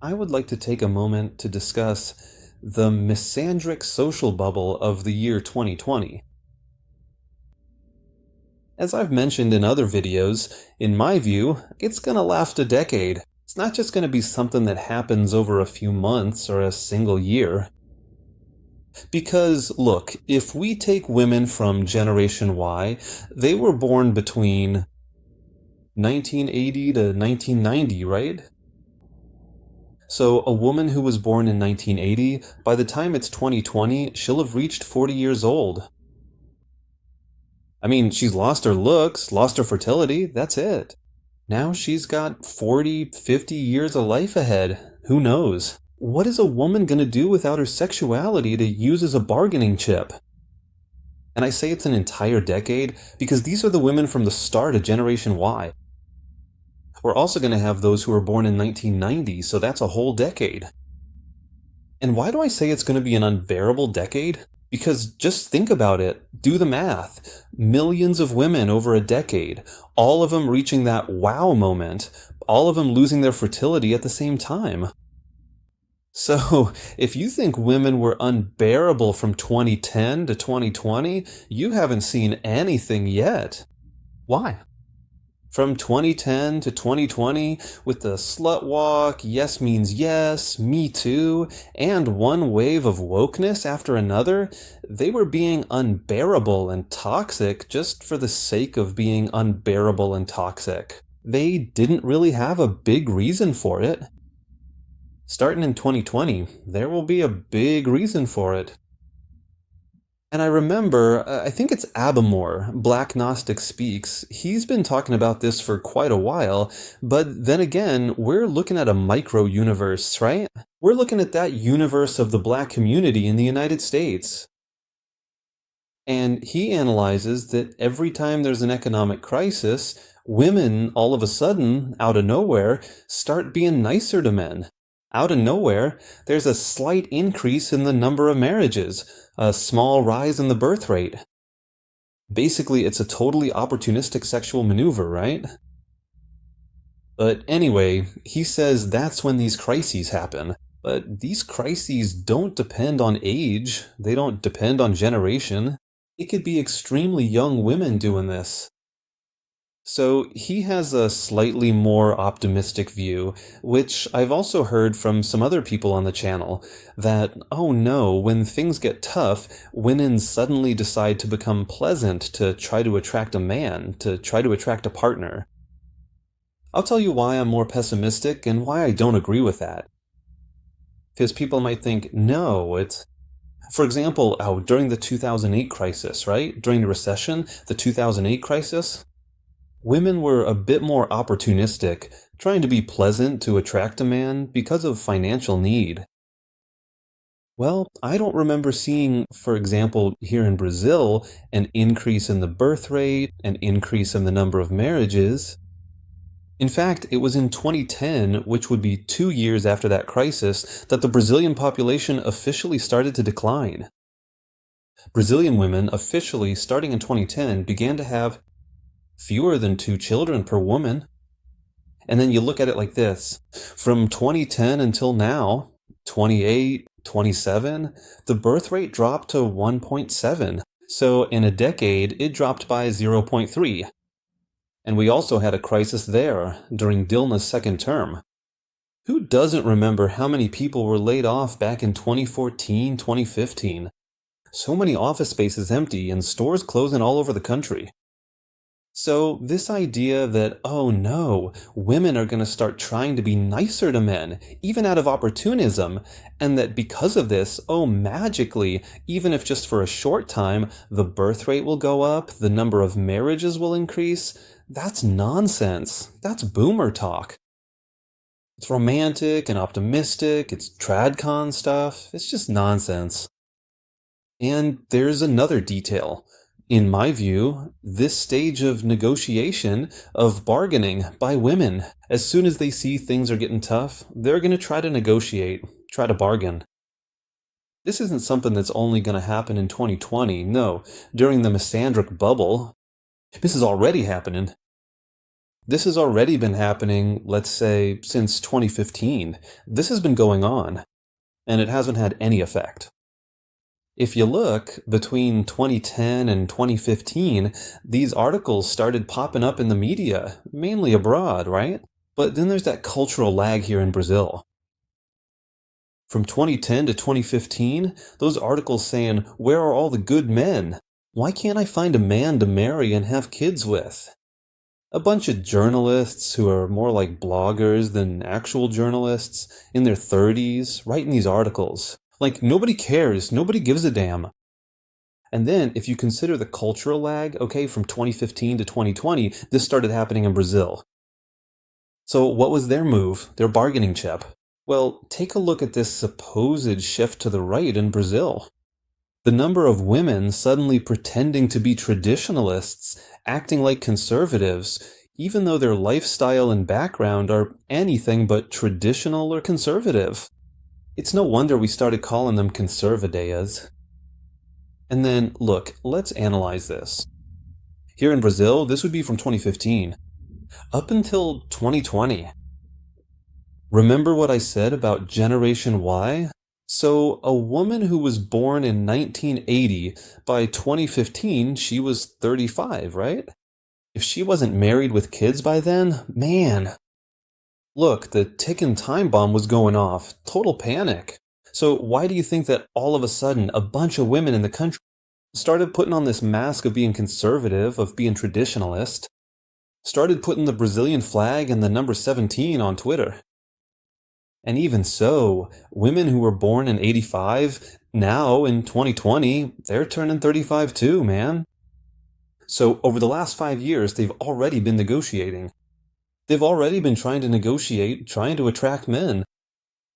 I would like to take a moment to discuss the misandric social bubble of the year 2020. As I've mentioned in other videos, in my view, it's gonna last a decade. It's not just gonna be something that happens over a few months or a single year. Because, look, if we take women from Generation Y, they were born between 1980 to 1990, right? So a woman who was born in 1980, by the time it's 2020, she'll have reached 40 years old. I mean, she's lost her looks, lost her fertility, that's it. Now she's got 40, 50 years of life ahead. Who knows? What is a woman gonna do without her sexuality to use as a bargaining chip? And I say it's an entire decade because these are the women from the start of Generation Y. We're also going to have those who were born in 1990, so that's a whole decade. And why do I say it's going to be an unbearable decade? Because just think about it. Do the math. Millions of women over a decade, all of them reaching that wow moment, all of them losing their fertility at the same time. So, if you think women were unbearable from 2010 to 2020, you haven't seen anything yet. Why? From 2010 to 2020, with the slut walk, yes means yes, me too, and one wave of wokeness after another, they were being unbearable and toxic just for the sake of being unbearable and toxic. They didn't really have a big reason for it. Starting in 2020, there will be a big reason for it. And I remember, I think it's Abamore, Black Gnostic Speaks, he's been talking about this for quite a while, but then again, we're looking at a micro-universe, right? We're looking at that universe of the black community in the United States. And he analyzes that every time there's an economic crisis, women, all of a sudden, out of nowhere, start being nicer to men. Out of nowhere, there's a slight increase in the number of marriages, a small rise in the birth rate. Basically, it's a totally opportunistic sexual maneuver, right? But anyway, he says that's when these crises happen. But these crises don't depend on age, they don't depend on generation. It could be extremely young women doing this. So he has a slightly more optimistic view, which I've also heard from some other people on the channel, that, oh no, when things get tough, women suddenly decide to become pleasant to try to attract a man, to try to attract a partner. I'll tell you why I'm more pessimistic and why I don't agree with that. Because people might think, no, it's... For example, during the 2008 crisis, right? During the recession, the 2008 crisis, women were a bit more opportunistic, trying to be pleasant to attract a man because of financial need. Well, I don't remember seeing, for example, here in Brazil, an increase in the birth rate, an increase in the number of marriages. In fact, it was in 2010, which would be 2 years after that crisis, that the Brazilian population officially started to decline. Brazilian women officially, starting in 2010, began to have fewer than 2 children per woman. And then you look at it like this. From 2010 until now, 28, 27, the birth rate dropped to 1.7. So in a decade, it dropped by 0.3. And we also had a crisis there during Dilma's second term. Who doesn't remember how many people were laid off back in 2014, 2015? So many office spaces empty and stores closing all over the country. So this idea that, oh no, women are going to start trying to be nicer to men, even out of opportunism, and that because of this, oh magically, even if just for a short time, the birth rate will go up, the number of marriages will increase, that's nonsense. That's boomer talk. It's romantic and optimistic, it's tradcon stuff, it's just nonsense. And there's another detail. In my view, this stage of negotiation, of bargaining by women, as soon as they see things are getting tough, they're going to try to negotiate, try to bargain. This isn't something that's only going to happen in 2020, no, during the Misandry Bubble. This is already happening. This has already been happening, let's say, since 2015. This has been going on, and it hasn't had any effect. If you look, between 2010 and 2015, these articles started popping up in the media, mainly abroad, right? But then there's that cultural lag here in Brazil. From 2010 to 2015, those articles saying, "Where are all the good men? Why can't I find a man to marry and have kids with?" A bunch of journalists who are more like bloggers than actual journalists in their 30s writing these articles. Like, nobody cares, nobody gives a damn. And then, if you consider the cultural lag, okay, from 2015 to 2020, this started happening in Brazil. So, what was their move, their bargaining chip? Well, take a look at this supposed shift to the right in Brazil. The number of women suddenly pretending to be traditionalists, acting like conservatives, even though their lifestyle and background are anything but traditional or conservative. It's no wonder we started calling them conservadeias. And then, look, let's analyze this. Here in Brazil, this would be from 2015, up until 2020. Remember what I said about Generation Y? So, a woman who was born in 1980, by 2015, she was 35, right? If she wasn't married with kids by then, man. Look, the ticking time bomb was going off. Total panic. So, why do you think that all of a sudden a bunch of women in the country started putting on this mask of being conservative, of being traditionalist, started putting the Brazilian flag and the number 17 on Twitter? And even so, women who were born in 85, now in 2020, they're turning 35 too, man. So over the last 5 years, they've already been negotiating. They've already been trying to negotiate, trying to attract men.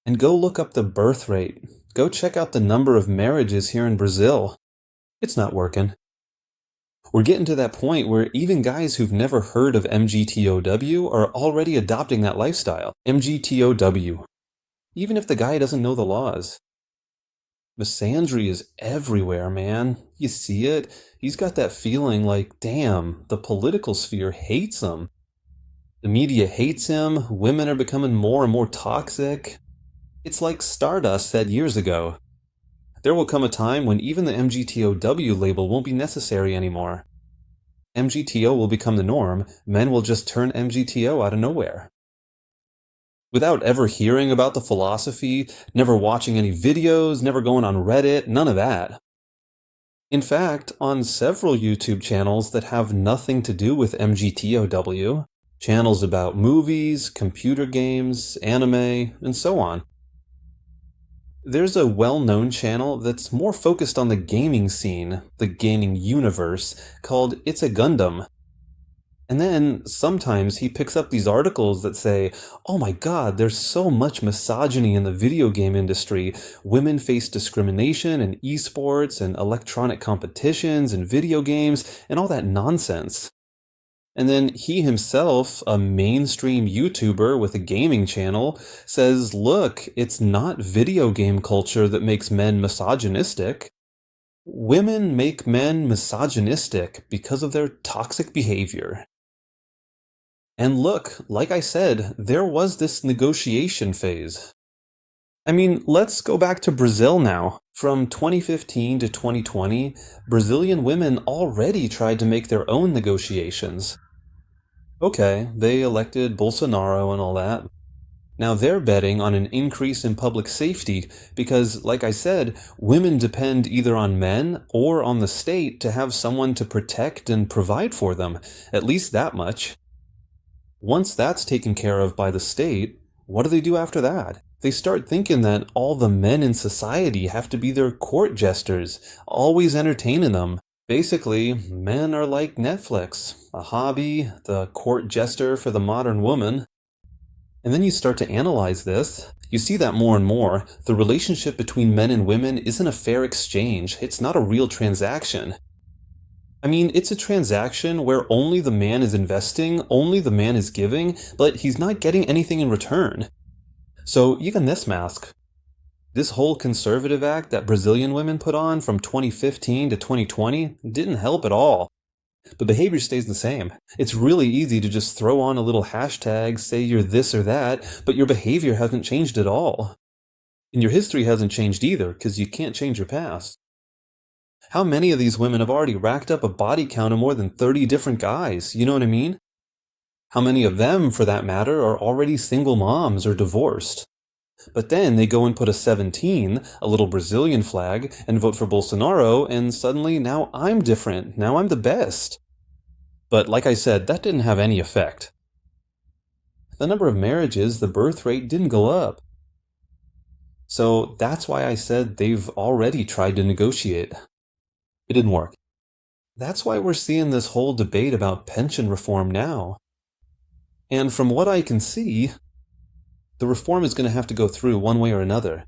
And go look up the birth rate. Go check out the number of marriages here in Brazil. It's not working. We're getting to that point where even guys who've never heard of MGTOW are already adopting that lifestyle. MGTOW. Even if the guy doesn't know the laws. Misandry is everywhere, man. You see it? He's got that feeling like, damn, the political sphere hates him. The media hates him, women are becoming more and more toxic. It's like Stardust said years ago. There will come a time when even the MGTOW label won't be necessary anymore. MGTO will become the norm, men will just turn MGTO out of nowhere. Without ever hearing about the philosophy, never watching any videos, never going on Reddit, none of that. In fact, on several YouTube channels that have nothing to do with MGTOW, channels about movies, computer games, anime, and so on. There's a well-known channel that's more focused on the gaming scene, the gaming universe, called It's a Gundam. And then, sometimes he picks up these articles that say, "Oh my god, there's so much misogyny in the video game industry. Women face discrimination in esports and electronic competitions and video games and all that nonsense." And then he himself, a mainstream YouTuber with a gaming channel, says, "Look, it's not video game culture that makes men misogynistic. Women make men misogynistic because of their toxic behavior." And look, like I said, there was this negotiation phase. I mean, let's go back to Brazil now. From 2015 to 2020, Brazilian women already tried to make their own negotiations. Okay, they elected Bolsonaro and all that. Now they're betting on an increase in public safety because, like I said, women depend either on men or on the state to have someone to protect and provide for them, at least that much. Once that's taken care of by the state, what do they do after that? They start thinking that all the men in society have to be their court jesters, always entertaining them. Basically, men are like Netflix, a hobby, the court jester for the modern woman. And then you start to analyze this. You see that more and more. The relationship between men and women isn't a fair exchange. It's not a real transaction. I mean, it's a transaction where only the man is investing, only the man is giving, but he's not getting anything in return. So, even this mask. This whole conservative act that Brazilian women put on from 2015 to 2020 didn't help at all. But behavior stays the same. It's really easy to just throw on a little hashtag, say you're this or that, but your behavior hasn't changed at all. And your history hasn't changed either, because you can't change your past. How many of these women have already racked up a body count of more than 30 different guys? You know what I mean? How many of them, for that matter, are already single moms or divorced? But then they go and put a 17, a little Brazilian flag, and vote for Bolsonaro, and suddenly now I'm different. Now I'm the best. But like I said, that didn't have any effect. The number of marriages, the birth rate didn't go up. So that's why I said they've already tried to negotiate. It didn't work. That's why we're seeing this whole debate about pension reform now. And from what I can see, the reform is going to have to go through one way or another.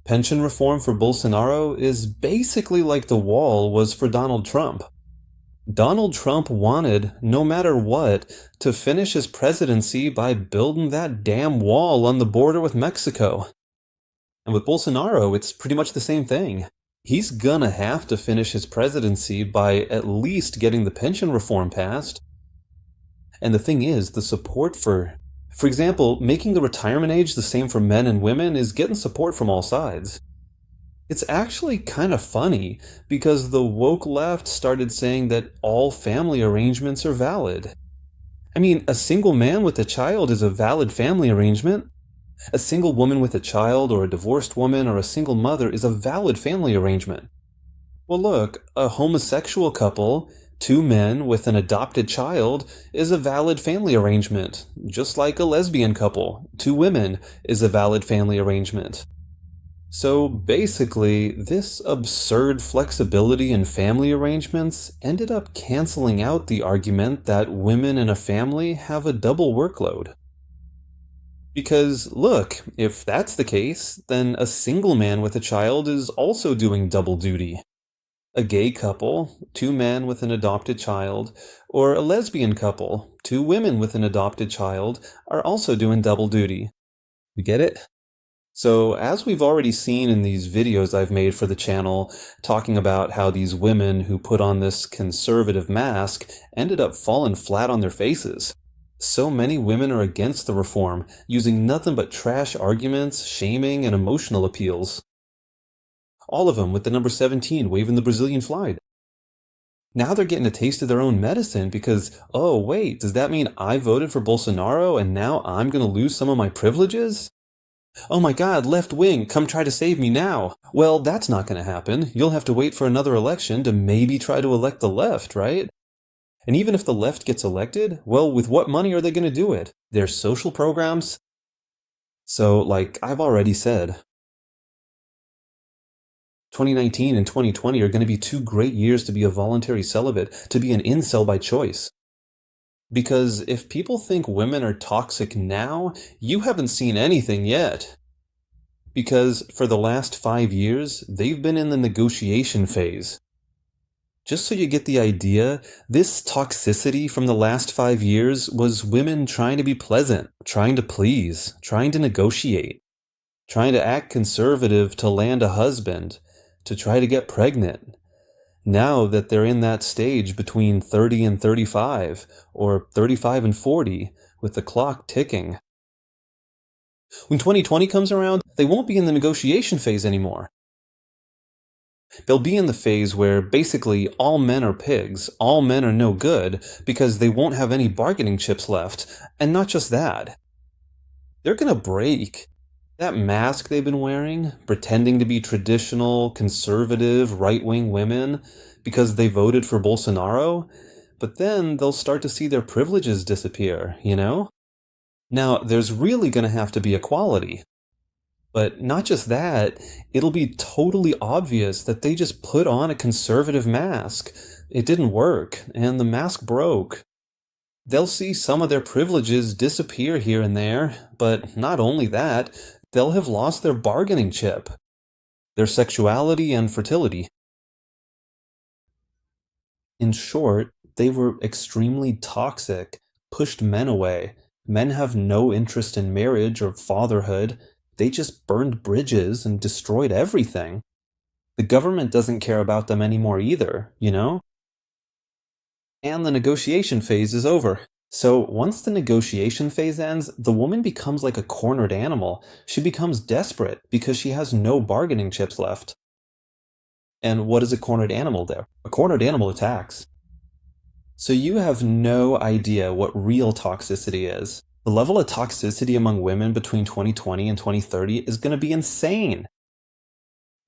Pension reform for Bolsonaro is basically like the wall was for Donald Trump. Donald Trump wanted, no matter what, to finish his presidency by building that damn wall on the border with Mexico. And with Bolsonaro, it's pretty much the same thing. He's gonna have to finish his presidency by at least getting the pension reform passed. And the thing is, the support for example, making the retirement age the same for men and women is getting support from all sides. It's actually kind of funny, because the woke left started saying that all family arrangements are valid. I mean, a single man with a child is a valid family arrangement. A single woman with a child, or a divorced woman, or a single mother is a valid family arrangement. Well, look, a homosexual couple, 2 men with an adopted child, is a valid family arrangement, just like a lesbian couple, 2 women, is a valid family arrangement. So basically, this absurd flexibility in family arrangements ended up canceling out the argument that women in a family have a double workload. Because, look, if that's the case, then a single man with a child is also doing double duty. A gay couple, 2 men with an adopted child, or a lesbian couple, 2 women with an adopted child, are also doing double duty. You get it? So, as we've already seen in these videos I've made for the channel, talking about how these women who put on this conservative mask ended up falling flat on their faces. So many women are against the reform, using nothing but trash arguments, shaming, and emotional appeals. All of them with the number 17 waving the Brazilian flag. Now they're getting a taste of their own medicine because, oh wait, does that mean I voted for Bolsonaro and now I'm going to lose some of my privileges? Oh my god, left wing, come try to save me now. Well, that's not going to happen. You'll have to wait for another election to maybe try to elect the left, right? And even if the left gets elected, well, with what money are they going to do it? Their social programs? So, like I've already said, 2019 and 2020 are going to be 2 great years to be a voluntary celibate, to be an incel by choice. Because if people think women are toxic now, you haven't seen anything yet. Because for the last 5 years, they've been in the negotiation phase. Just so you get the idea, this toxicity from the last 5 years was women trying to be pleasant, trying to please, trying to negotiate, trying to act conservative to land a husband, to try to get pregnant. Now that they're in that stage between 30 and 35, or 35 and 40, with the clock ticking. When 2020 comes around, they won't be in the negotiation phase anymore. They'll be in the phase where basically all men are pigs, all men are no good, because they won't have any bargaining chips left. And not just that. They're gonna break. That mask they've been wearing, pretending to be traditional, conservative, right-wing women because they voted for Bolsonaro, but then they'll start to see their privileges disappear, you know? Now, there's really going to have to be equality. But not just that, it'll be totally obvious that they just put on a conservative mask. It didn't work, and the mask broke. They'll see some of their privileges disappear here and there, but not only that, they'll have lost their bargaining chip, their sexuality and fertility. In short, they were extremely toxic, pushed men away. Men have no interest in marriage or fatherhood. They just burned bridges and destroyed everything. The government doesn't care about them anymore either, you know? And the negotiation phase is over. So once the negotiation phase ends, the woman becomes like a cornered animal. She becomes desperate because she has no bargaining chips left. And what does a cornered animal do? A cornered animal attacks. So you have no idea what real toxicity is. The level of toxicity among women between 2020 and 2030 is going to be insane.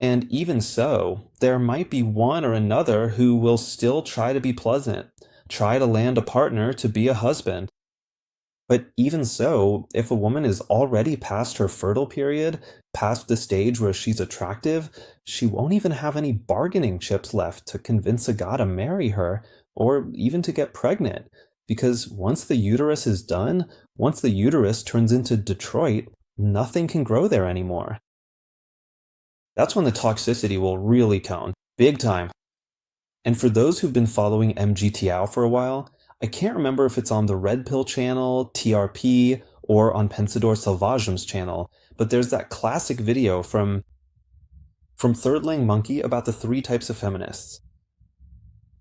And even so, there might be one or another who will still try to be pleasant, try to land a partner to be a husband. But even so, if a woman is already past her fertile period, past the stage where she's attractive, she won't even have any bargaining chips left to convince a guy to marry her or even to get pregnant. Because once the uterus is done, once the uterus turns into Detroit, nothing can grow there anymore. That's when the toxicity will really count, big time. And for those who've been following MGTOW for a while, I can't remember if it's on the Red Pill channel, TRP, or on Pensador Selvagem's channel, but there's that classic video from Thirdling Monkey about the three types of feminists.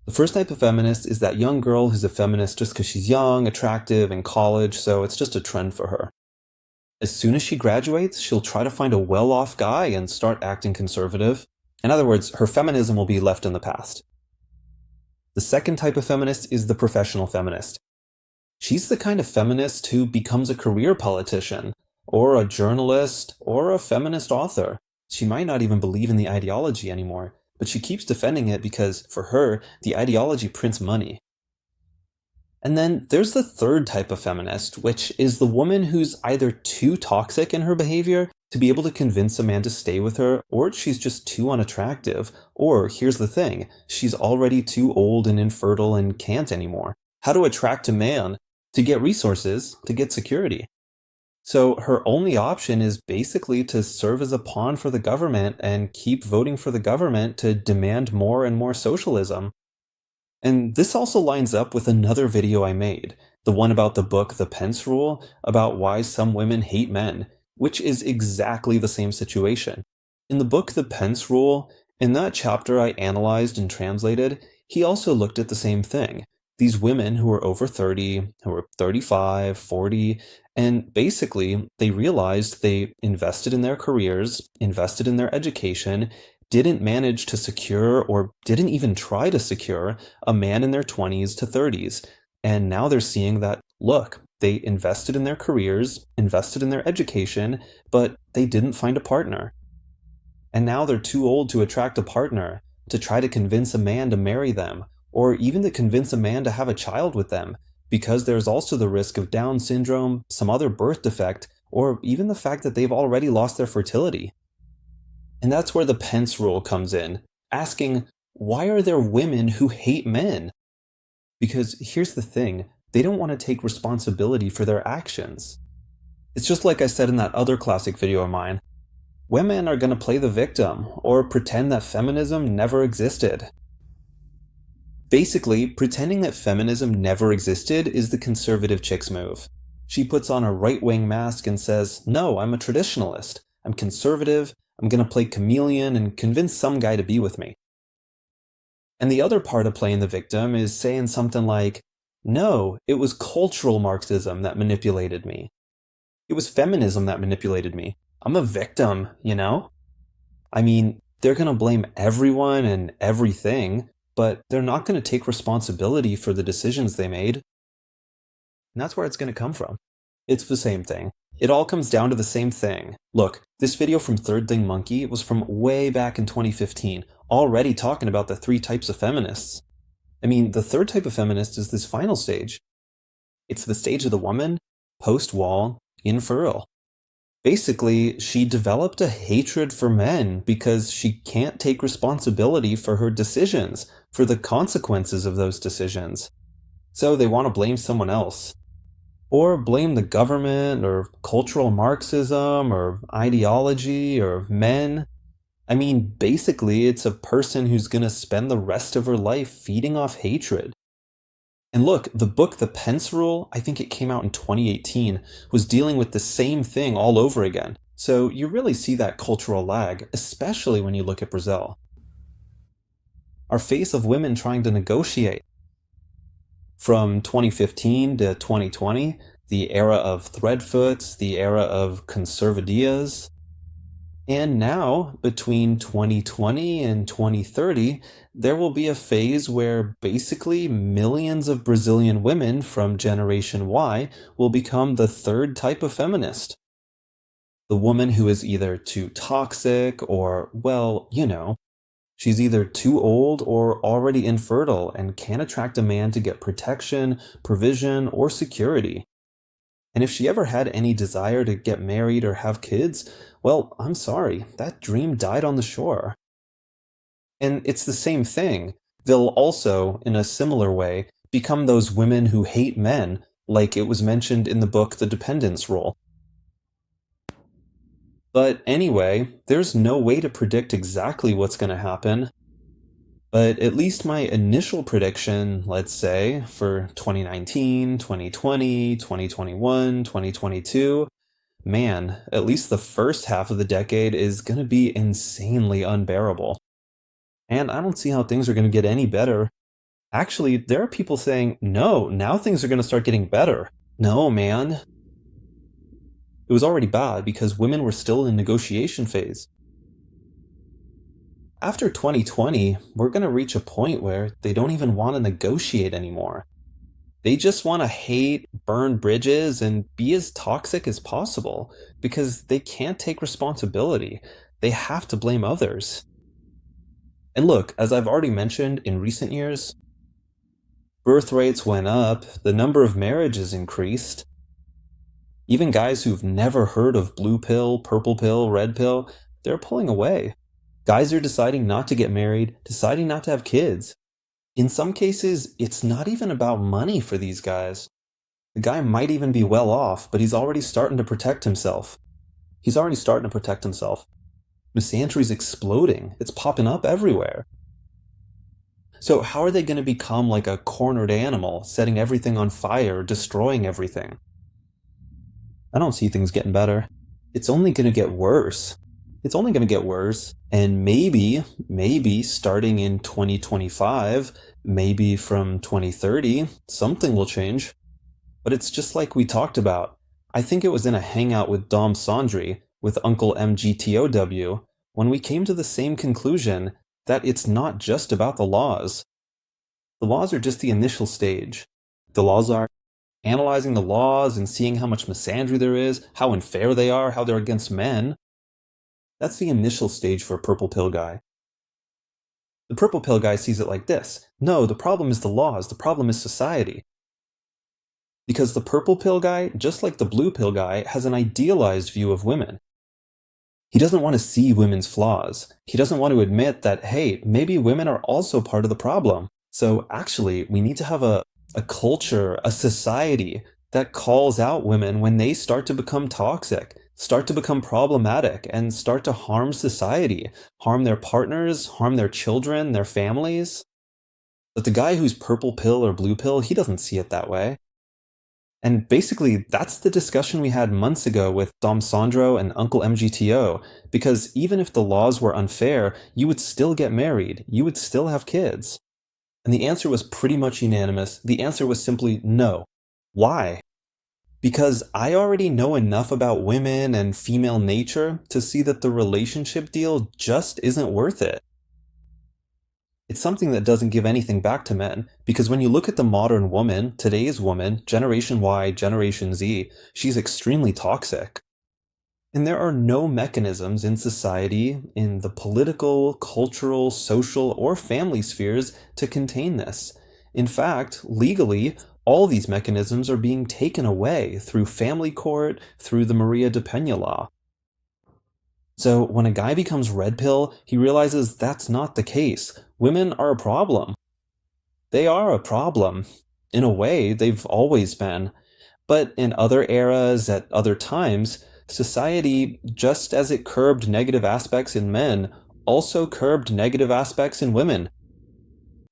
The first type of feminist is that young girl who's a feminist just because she's young, attractive, in college, so it's just a trend for her. As soon as she graduates, she'll try to find a well-off guy and start acting conservative. In other words, her feminism will be left in the past. The second type of feminist is the professional feminist. She's the kind of feminist who becomes a career politician, or a journalist, or a feminist author. She might not even believe in the ideology anymore, but she keeps defending it because, for her, the ideology prints money. And then there's the third type of feminist, which is the woman who's either too toxic in her behavior to be able to convince a man to stay with her, or she's just too unattractive, or here's the thing, she's already too old and infertile and can't anymore. How to attract a man? To get resources, to get security. So her only option is basically to serve as a pawn for the government and keep voting for the government to demand more and more socialism. And this also lines up with another video I made, the one about the book The Pence Rule, about why some women hate men, which is exactly the same situation. In the book The Pence Rule, in that chapter I analyzed and translated, he also looked at the same thing. These women who were over 30, who were 35, 40, and basically they realized they invested in their careers, invested in their education, didn't manage to secure or didn't even try to secure a man in their 20s to 30s. And now they're seeing that, look, they invested in their careers, invested in their education, but they didn't find a partner. And now they're too old to attract a partner, to try to convince a man to marry them, or even to convince a man to have a child with them, because there's also the risk of Down syndrome, some other birth defect, or even the fact that they've already lost their fertility. And that's where the Pence Rule comes in, asking, why are there women who hate men? Because here's the thing, they don't want to take responsibility for their actions. It's just like I said in that other classic video of mine. Women are going to play the victim, or pretend that feminism never existed. Basically, pretending that feminism never existed is the conservative chick's move. She puts on a right-wing mask and says, no, I'm a traditionalist. I'm conservative. I'm going to play chameleon and convince some guy to be with me. And the other part of playing the victim is saying something like, no, it was cultural Marxism that manipulated me. It was feminism that manipulated me. I'm a victim, you know? I mean, they're going to blame everyone and everything, but they're not going to take responsibility for the decisions they made. And that's where it's going to come from. It's the same thing. It all comes down to the same thing. Look, this video from Thirdling Monkey was from way back in 2015, already talking about the three types of feminists. I mean, the third type of feminist is this final stage. It's the stage of the woman, post-wall, infertile. Basically, she developed a hatred for men because she can't take responsibility for her decisions, for the consequences of those decisions. So they want to blame someone else. Or blame the government, or cultural Marxism, or ideology, or men. I mean, basically, it's a person who's going to spend the rest of her life feeding off hatred. And look, the book The Pence Rule, I think it came out in 2018, was dealing with the same thing all over again. So you really see that cultural lag, especially when you look at Brazil. Our face of women trying to negotiate. From 2015 to 2020, the era of threadfoots, the era of conservadillas, and now, between 2020 and 2030, there will be a phase where basically millions of Brazilian women from Generation Y will become the third type of feminist. The woman who is either too toxic or, well, she's either too old or already infertile and can't attract a man to get protection, provision, or security. And if she ever had any desire to get married or have kids, well, I'm sorry, that dream died on the shore. And it's the same thing. They'll also, in a similar way, become those women who hate men, like it was mentioned in the book The Dependence Role. But anyway, there's no way to predict exactly what's going to happen. But at least my initial prediction, let's say, for 2019, 2020, 2021, 2022, man, at least the first half of the decade is going to be insanely unbearable. And I don't see how things are going to get any better. Actually, there are people saying, no, now things are going to start getting better. No, man. It was already bad because women were still in negotiation phase. After 2020, we're going to reach a point where they don't even want to negotiate anymore. They just want to hate, burn bridges, and be as toxic as possible because they can't take responsibility. They have to blame others. And look, as I've already mentioned in recent years, birth rates went up, the number of marriages increased. Even guys who've never heard of blue pill, purple pill, red pill, they're pulling away. Guys are deciding not to get married, deciding not to have kids. In some cases, it's not even about money for these guys. The guy might even be well off, but he's already starting to protect himself. Misandry's exploding. It's popping up everywhere. So how are they going to become like a cornered animal, setting everything on fire, destroying everything? I don't see things getting better. It's only going to get worse. And maybe starting in 2025, maybe from 2030, something will change. But it's just like we talked about. I think it was in a hangout with Dom Misandry, with Uncle MGTOW, when we came to the same conclusion that it's not just about the laws. The laws are just the initial stage. The laws are analyzing the laws and seeing how much misandry there is, how unfair they are, how they're against men. That's the initial stage for a purple pill guy. The purple pill guy sees it like this. No, the problem is the laws, the problem is society. Because the purple pill guy, just like the blue pill guy, has an idealized view of women. He doesn't want to see women's flaws. He doesn't want to admit that, hey, maybe women are also part of the problem. So actually, we need to have a culture, a society that calls out women when they start to become toxic, start to become problematic, and start to harm society, harm their partners, harm their children, their families. But the guy who's purple pill or blue pill, he doesn't see it that way. And basically, that's the discussion we had months ago with Dom Sandro and Uncle MGTO, because even if the laws were unfair, you would still get married, you would still have kids. And the answer was pretty much unanimous. The answer was simply no. Why? Because I already know enough about women and female nature to see that the relationship deal just isn't worth it. It's something that doesn't give anything back to men, because when you look at the modern woman, today's woman, Generation Y, Generation Z, she's extremely toxic. And there are no mechanisms in society, in the political, cultural, social, or family spheres to contain this. In fact, legally, all these mechanisms are being taken away through family court, through the Maria de Peña law. So when a guy becomes red pill, he realizes that's not the case. Women are a problem. They are a problem. In a way, they've always been. But in other eras, at other times, society, just as it curbed negative aspects in men, also curbed negative aspects in women.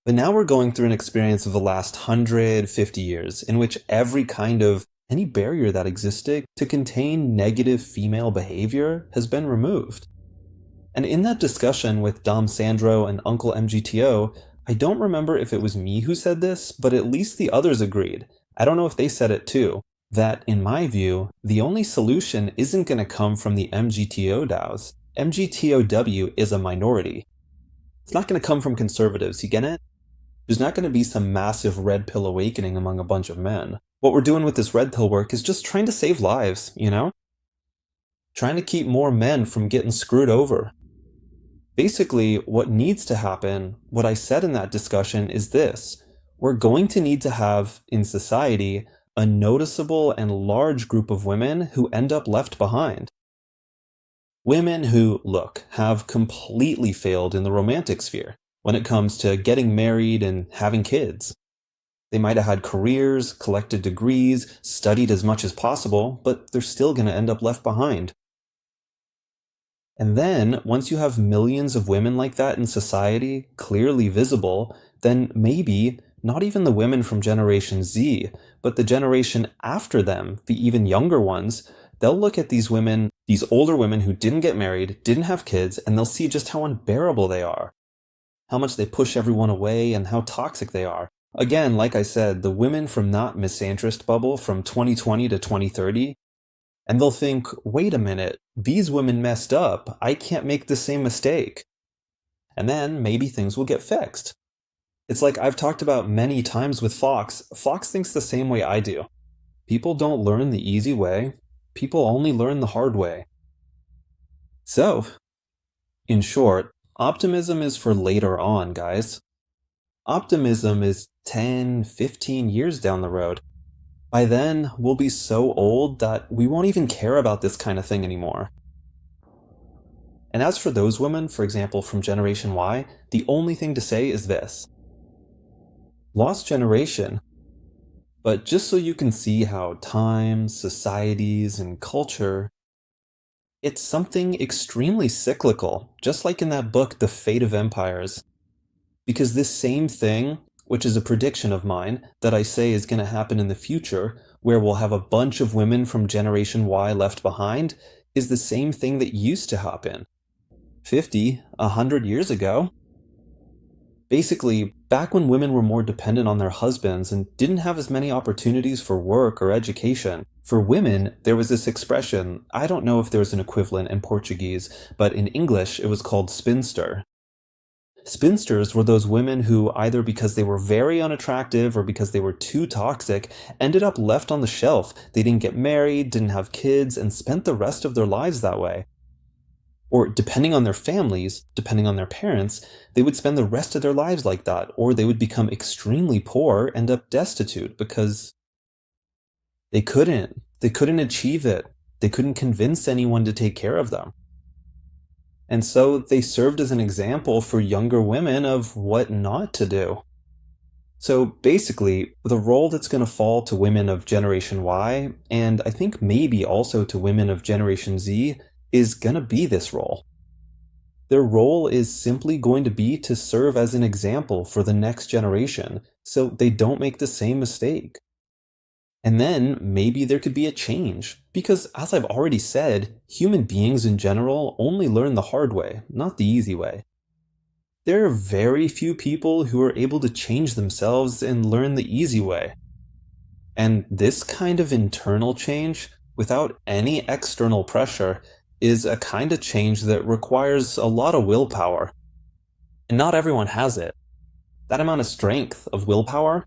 But now we're going through an experience of the last 150 years in which any barrier that existed to contain negative female behavior has been removed. And in that discussion with Dom Sandro and Uncle MGTO, I don't remember if it was me who said this, but at least the others agreed. I don't know if they said it too. That, in my view, the only solution isn't going to come from the MGTO DAOs. MGTOW is a minority. It's not going to come from conservatives, you get it? There's not going to be some massive red pill awakening among a bunch of men. What we're doing with this red pill work is just trying to save lives, you know? Trying to keep more men from getting screwed over. Basically, what needs to happen, what I said in that discussion is this. We're going to need to have, in society, a noticeable and large group of women who end up left behind. Women who, look, have completely failed in the romantic sphere when it comes to getting married and having kids. They might have had careers, collected degrees, studied as much as possible, but they're still going to end up left behind. And then, once you have millions of women like that in society, clearly visible, then maybe not even the women from Generation Z, but the generation after them, the even younger ones, they'll look at these women, these older women who didn't get married, didn't have kids, and they'll see just how unbearable they are. How much they push everyone away and how toxic they are. Again, like I said, the women from not Misandry Bubble from 2020 to 2030, and they'll think, wait a minute, these women messed up, I can't make the same mistake. And then maybe things will get fixed. It's like I've talked about many times with Fox. Fox thinks the same way I do. People don't learn the easy way. People only learn the hard way. So, in short, optimism is for later on, guys. Optimism is 10, 15 years down the road. By then, we'll be so old that we won't even care about this kind of thing anymore. And as for those women, for example, from Generation Y, the only thing to say is this. Lost generation. But just so you can see how times, societies, and culture, it's something extremely cyclical, just like in that book, The Fate of Empires. Because this same thing, which is a prediction of mine that I say is going to happen in the future, where we'll have a bunch of women from Generation Y left behind, is the same thing that used to happen 50, 100 years ago. Basically, back when women were more dependent on their husbands and didn't have as many opportunities for work or education, for women, there was this expression, I don't know if there's an equivalent in Portuguese, but in English it was called spinster. Spinsters were those women who, either because they were very unattractive or because they were too toxic, ended up left on the shelf. They didn't get married, didn't have kids, and spent the rest of their lives that way. Or depending on their families, depending on their parents, they would spend the rest of their lives like that, or they would become extremely poor, end up destitute, because they couldn't achieve it. They couldn't convince anyone to take care of them. And so they served as an example for younger women of what not to do. So basically, the role that's going to fall to women of Generation Y, and I think maybe also to women of Generation Z, is going to be this role. Their role is simply going to be to serve as an example for the next generation, so they don't make the same mistake. And then maybe there could be a change, because as I've already said, human beings in general only learn the hard way, not the easy way. There are very few people who are able to change themselves and learn the easy way. And this kind of internal change, without any external pressure, is a kind of change that requires a lot of willpower. And not everyone has it. That amount of strength of willpower,